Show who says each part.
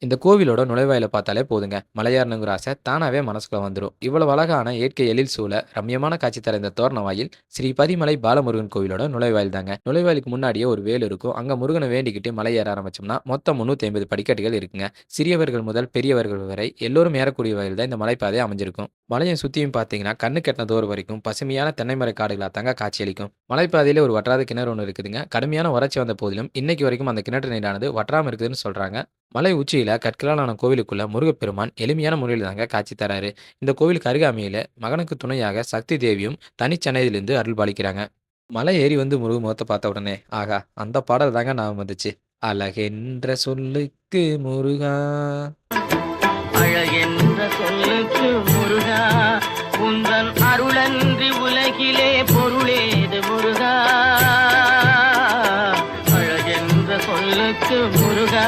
Speaker 1: இந்த கோவிலோட நுழைவாயில பார்த்தாலே போதுங்க. மலையேறணுங்கிற ஆசை தானாவே மனசுக்குள்ள வந்துரும். இவ்வளவு அழகான இயற்கை எழில் சூழ, ரம்யமான காட்சி தர இந்த தோரண வாயில், ஸ்ரீ பதிமலை பாலமுருகன் கோவிலோட நுழைவாயில் தாங்க. நுழைவாயிலுக்கு முன்னாடியே ஒரு வேல் இருக்கும். அங்க முருகனை வேண்டிக்கிட்டு மலை ஏற ஆரம்பிச்சோம்னா, மொத்தம் 350 படிக்கட்டுகள் இருக்குங்க. சிறியவர்கள் முதல் பெரியவர்கள் வரை எல்லோரும் ஏறக்கூடிய வகையில் தான் இந்த மலைப்பாதை அமைஞ்சிருக்கும். மலையை சுத்தியும் பார்த்தீங்கன்னா, கண்ணு கெட்டின தூரம் வரைக்கும் பசுமையான தென்னை மர காடுகளா தாங்க காட்சியளிக்கும். மலைப்பாதையில ஒரு வற்றாத கிணறு ஒண்ணு இருக்குதுங்க. கடுமையான வறட்சி வந்த போதிலும், இன்னைக்கு வரைக்கும் அந்த கிணற்று நீரானது வற்றாம இருக்குதுன்னு சொல்றாங்க. மலை உச்சியில கற்களாலான கோவிலுக்குள்ள முருகப்பெருமான் எளிமையான முறையில் தாங்க காட்சி தராரு. இந்த கோவிலுக்கு அருகாமையில மகனுக்கு துணையாக சக்தி தேவியும் தனிச்சன்னதிலிருந்து அருள் பாலிக்கிறாங்க. மலை ஏறி வந்து முருகன் முகத்தை பார்த்த உடனே, ஆகா! அந்த பாடல் தாங்க ஞாபகம் வந்துச்சு. அழகென்ற சொல்லுக்கு முருகா,
Speaker 2: அழகென்ற சொல்லுக்கு முருகா, உந்தன் அருளன்றி உலகிலே பொருளேது முருகா. அழகென்ற சொல்லுக்கு முருகா,